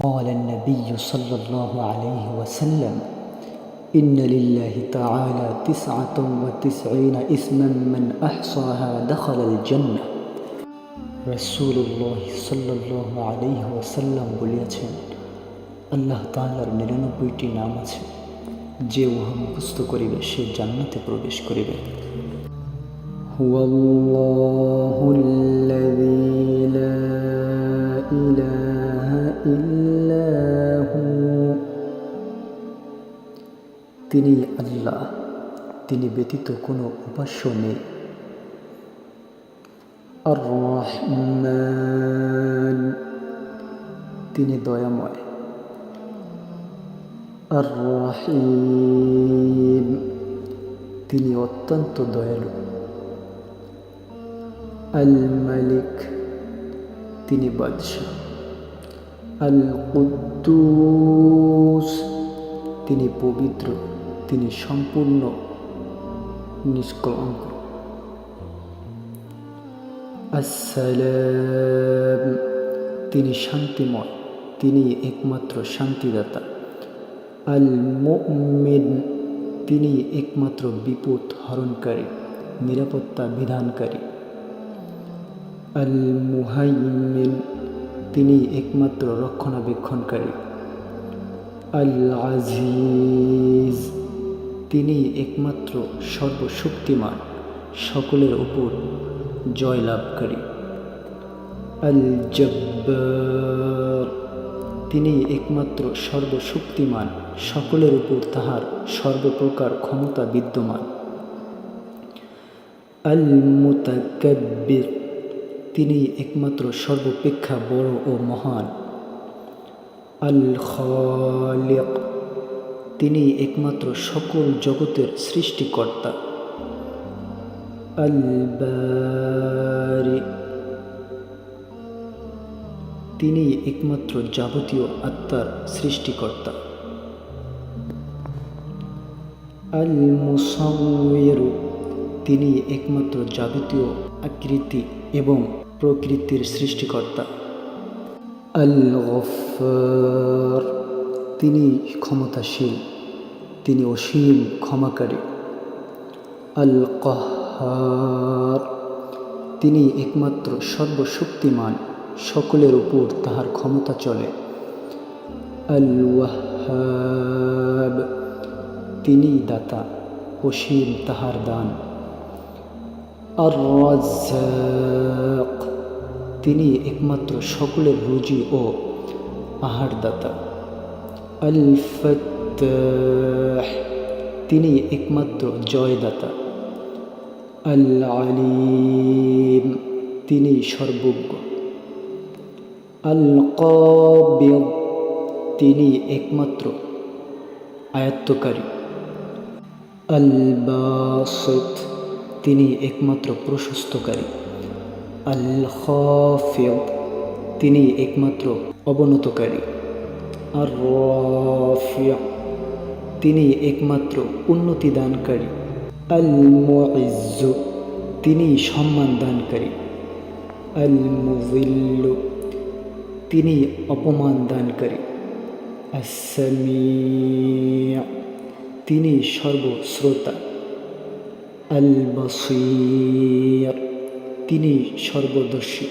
قال النبي صلى الله عليه وسلم إن لله تعالى 99 اسما من أحصاها دخل الجنة রাসূলুল্লাহ সাল্লাল্লাহু আলাইহি ওয়াসাল্লাম বলেছেন, আল্লাহ তাআলার 99টি নাম আছে, যে উহা মুখস্থ করিবে সে জান্নাতে প্রবেশ করিবে। হুয়াল্লাহুল্লাযী লা ইলাহা ইল্লা হু, তিনি আল্লাহ, তিনি ব্যতীত কোনো উপাস্য নেই। আর রহমান, তিনি দয়াময়। আর রহিম, তিনি অত্যন্ত দয়ালু। আল মালিক, তিনি বাদশাহ। আল কুদ্দুস, তিনি পবিত্র, তিনি সম্পূর্ণ নিষ্কলঙ্ক। আসসালাম, তিনি শান্তিময়, তিনি একমাত্র শান্তিদাতা। আল মুমিন, তিনি একমাত্র বিপদ হরণকারী, নিরাপত্তা বিধানকারী। আল মুহাইমিন, তিনি একমাত্র রক্ষণাবেক্ষণকারী। আল আজিজ, তিনি একমাত্র সর্বশক্তিমান, সকলের উপর জয়লাভকারী। আল জব্বার, তিনি একমাত্র সর্বশক্তিমান, সকলের উপর তাহার সর্বপ্রকার ক্ষমতা বিদ্যমান। আল মুতাকাব্বির, তিনি একমাত্র সর্বাপেক্ষা বড় ও মহান। আল খালিক, তিনি একমাত্র সকল জগতের সৃষ্টিকর্তা। আল বারি, তিনি একমাত্র যাবতীয় আত্মার সৃষ্টিকর্তা। আল মুসাউয়ির, তিনি একমাত্র যাবতীয় আকৃতি এবং প্রকৃতির সৃষ্টিকর্তা। আল গফফার, তিনি ক্ষমতাশীল, তিনি অসীম ক্ষমাকারী। আল কাহ্হার, তিনি একমাত্র সর্বশক্তিমান, সকলের উপর তাহার ক্ষমতা চলে। আল ওয়াহ্হাব, তিনি দাতা, অসীম তাহার দান। আর রাজ্জাক, তিনি একমাত্র সকলের রুজি ও আহারদাতা। আল ফাত্তাহ, তিনি একমাত্র জয়দাতা। আল আলিম, তিনি সর্বজ্ঞ। আল কাবিদ, তিনি একমাত্র আয়ত্তকারী। আল বাসিত, তিনি একমাত্র প্রশস্তকারী। আল খাফিদ, তিনি একমাত্র অবনতকারী। আর রাফি', তিনি একমাত্র উন্নতি দানকারী। আল মুইজ্জ, তিনি সম্মান দানকারী। আল মুযিল্লু, তিনি অপমান দানকারী। আস-সামি', তিনি সর্বশ্রোতা। আল বাসীর, তিনি সর্বদর্শী।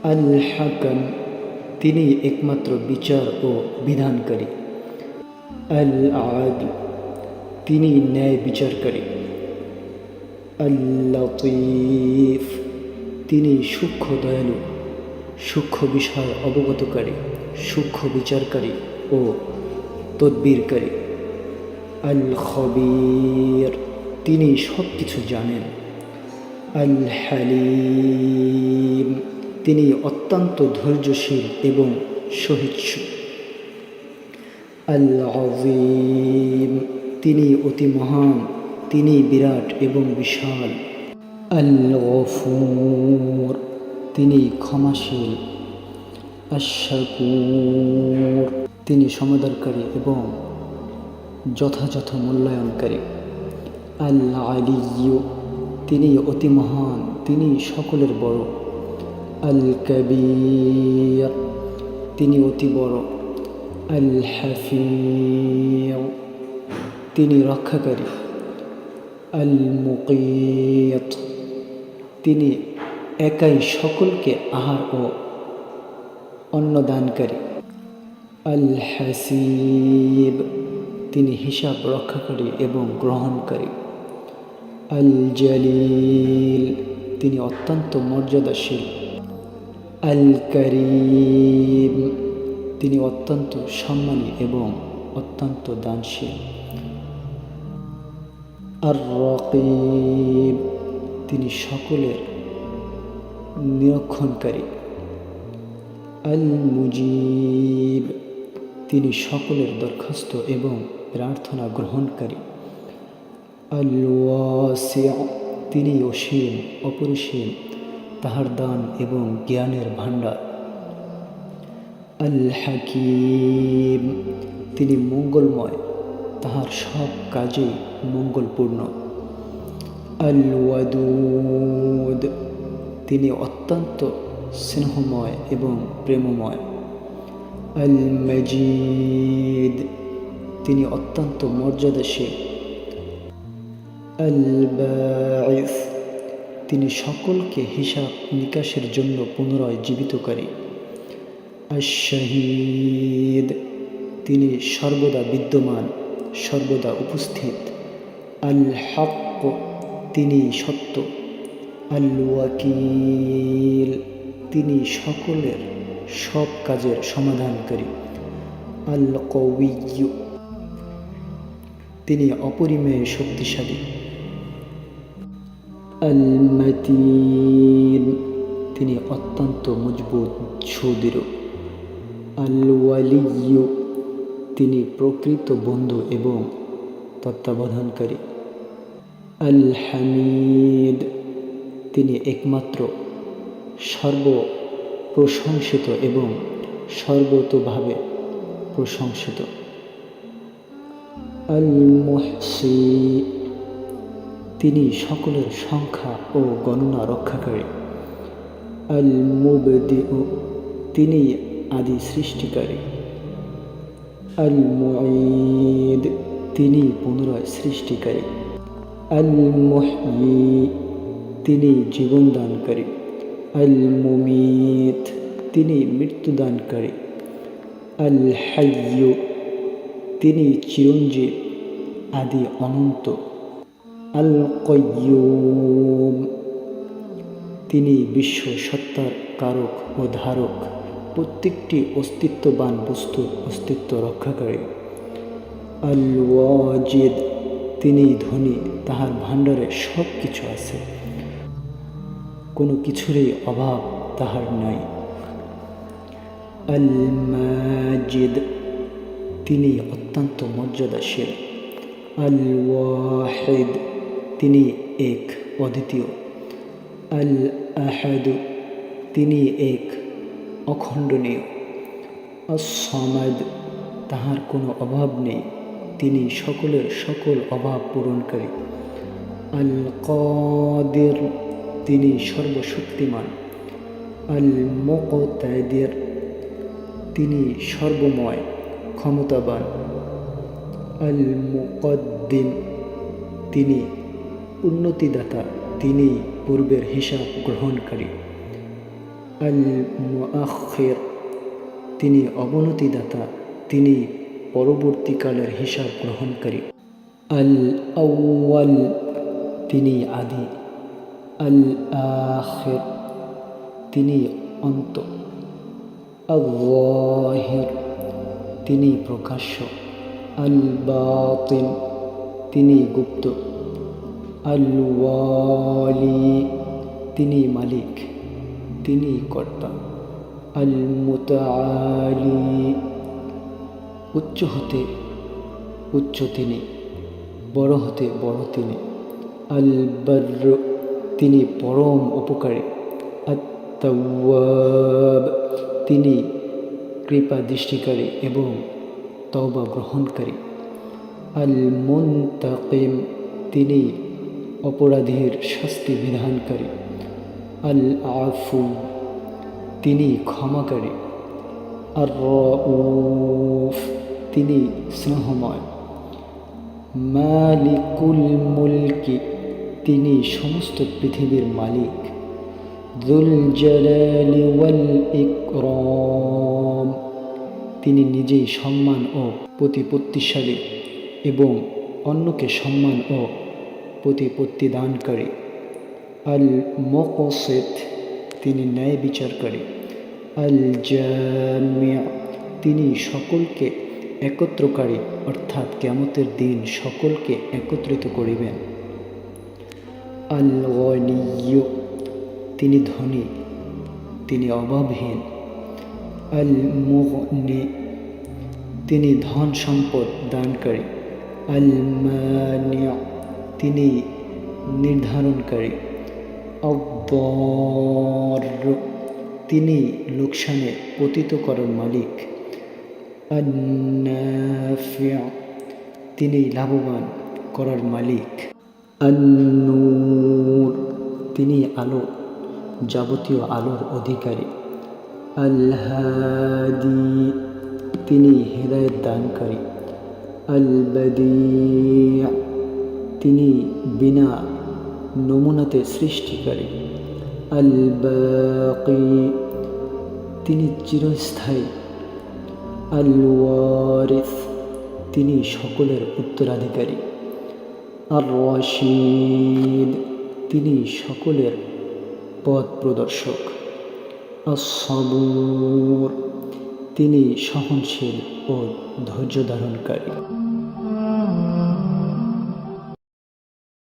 আল হাকাম, তিনি একমাত্র বিচার ও বিধানকারী। আল আদল, তিনি ন্যায় বিচারকারী। আল লতীফ, তিনি সূক্ষ্ম দয়ালু, সূক্ষ্ম বিষয় অবগতকারী, সূক্ষ্ম বিচারকারী ও তদবিরকারী। আল খবীর, তিনি সব কিছু জানেন। আল হালিম, তিনি অত্যন্ত ধৈর্যশীল এবং সহিষ্ণু। আল আযীম, তিনি অতি মহান, তিনি বিরাট এবং বিশাল। আল গফুর, তিনি ক্ষমাশীল। আশ-শাকুর, তিনি সমাদরকারী এবং যথাযথ মূল্যায়নকারী। আল আলিয়্যু, তিনি অতি মহান, তিনি সকলের বড়। আল কাবীর, তিনি অতি বড়। আল হাফিয, তিনি রক্ষাকারী। আল মুকীত, তিনি একাই সকলকে আহার ও অন্ন দানকারী। আল হাসিব, তিনি হিসাব রক্ষাকারী এবং গ্রহণকারী। আল জলিল, তিনি অত্যন্ত মর্যাদাশীল। আল করিম, তিনি অত্যন্ত সম্মানী এবং অত্যন্ত দানশীল। আর রকিব, তিনি সকলের নিরীক্ষণকারী। আল মুজিব, তিনি সকলের দরখাস্ত এবং প্রার্থনা গ্রহণকারী। আল ওয়াসি', তিনি অসীম অপরিসীম, তাহার দান এবং জ্ঞানের ভাণ্ডার। আল হাকিম, তিনি মঙ্গলময়, তাহার সব কাজেই মঙ্গলপূর্ণ। আল ওয়াদুদ, তিনি অত্যন্ত স্নেহময় এবং প্রেমময়। আল মজিদ, তিনি অত্যন্ত মর্যাদাশীল। আল বাঈস, তিনি সকলকে হিসাব নিকাশের জন্য পুনরায় জীবিতকারী। আশ শাহীদ, তিনি সর্বদা বিদ্যমান, সর্বদা উপস্থিত। আল হক, তিনি সত্য। আল ওয়াকিল, তিনি সকলের সব কাজের সমাধানকারী। আল কওয়িয়্যু, তিনি অপরিমেয় শক্তিশালী। আল মতিন, তিনি অত্যন্ত মজবুত সুদৃঢ়। আল ওয়ালিয়্যু, তিনি প্রকৃত বন্ধু এবং তত্ত্বাবধানকারী। আল হামিদ, তিনি একমাত্র সর্বপ্রশংসিত এবং সর্বতোভাবে প্রশংসিত। আল মুহসি, তিনি সকলের সংখ্যা ও গণনা রক্ষাকারী। আল মুবদিউ, তিনি আদি সৃষ্টিকারী। আল মুঈদ, তিনি পুনরায় সৃষ্টিকারী। আল মুহয়ি, তিনি জীবনদানকারী। আল মুমিত, তিনি মৃত্যুদানকারী। আল হাইয়্যু, তিনি চিরঞ্জীব, আদি অনন্ত। আল কাইয়্যুম, তিনি বিশ্ব সত্তার কারক ও ধারক, প্রত্যেকটি অস্তিত্ববান বস্তুর অস্তিত্ব রক্ষাকারী। আল ওয়াজিদ, তিনি ধনী, তাহার ভাণ্ডারে সব কিছু আছে, কোনো কিছুরই অভাব তাহার নাই। আল মাজিদ, তিনি অত্যন্ত মর্যাদাশীল। আল ওয়াহিদ, তিনি এক অদ্বিতীয়। আল আহাদ, তিনি এক অখণ্ডনীয়। আস-সামাদ, তাহার কোনো অভাব নেই, তিনি সকলের সকল অভাব পূরণকারী। আল কাদির, তিনি সর্বশক্তিমান। আল মুকতাদির, তিনি সর্বময় ক্ষমতাবান। আল মুকদ্দিম, তিনি উন্নতিদাতা, তিনি পূর্বের হিসাব গ্রহণকারী। আল মুআখির, তিনি অবনতিদাতা, তিনি পরবর্তীকালের হিসাব গ্রহণকারী। আল আউয়াল, তিনি আদি। আল আখির, তিনি অন্ত। আল যাহির, তিনি প্রকাশ্য। আল বাতিন, তিনি গুপ্ত। আল ওয়ালি, তিনি মালিক, তিনি কর্তা। আল মুতাআলি, উচ্চ হতে উচ্চ তিনি, বড় হতে বড় তিনি। আল বর্র, তিনি পরম উপকারী। আত-তাওয়াব, তিনি কৃপা দৃষ্টিকারী এবং তওবা গ্রহণকারী। আল মুনতাকিম, তিনি অপরাধীর শাস্তি বিধানকারী। আল আফু, তিনি ক্ষমাকারী। আর রউফ, তিনি স্নেহময়। মালিকুল মুলকি, তিনি সমস্ত পৃথিবীর মালিক। যুল জালালি ওয়াল ইকরাম, তিনি নিজেই সম্মান ও প্রতিপত্তিশালী এবং অন্যকে সম্মান ও প্রতিপত্তি দানকারী। আল মুকসিত, তিনি ন্যায় বিচারকারী। আল জামি', তিনি সকলকে একত্রকারী, অর্থাৎ কিয়ামতের দিন সকলকে একত্রিত করিবেন। আল গনিয়্যু, তিনি ধনী, তিনি অভাবহীন। আল মুগনি, তিনি ধন সম্পদ দানকারী। আল মানি', তিনি নির্ধারণকারী। আদ-দার, তিনি লোকসানে পতিত করার মালিক। আন-নাফি', তিনি লাভবান করার মালিক। আন-নূর, তিনি আলো, যাবতীয় আলোর অধিকারী। আল-হাদি, তিনি হিদায়াত দানকারী। আল-বাদি', তিনি বিনা নমুনাতে সৃষ্টিকারী। আল-বাকি, তিনি চিরস্থায়ী। আল-ওয়ারিস, তিনি সকলের উত্তরাধিকারী। আর-রাশিদ, তিনি সকলের পথ প্রদর্শক। আস-সাবুর, তিনি সহনশীল ও ধৈর্য ধারণকারী।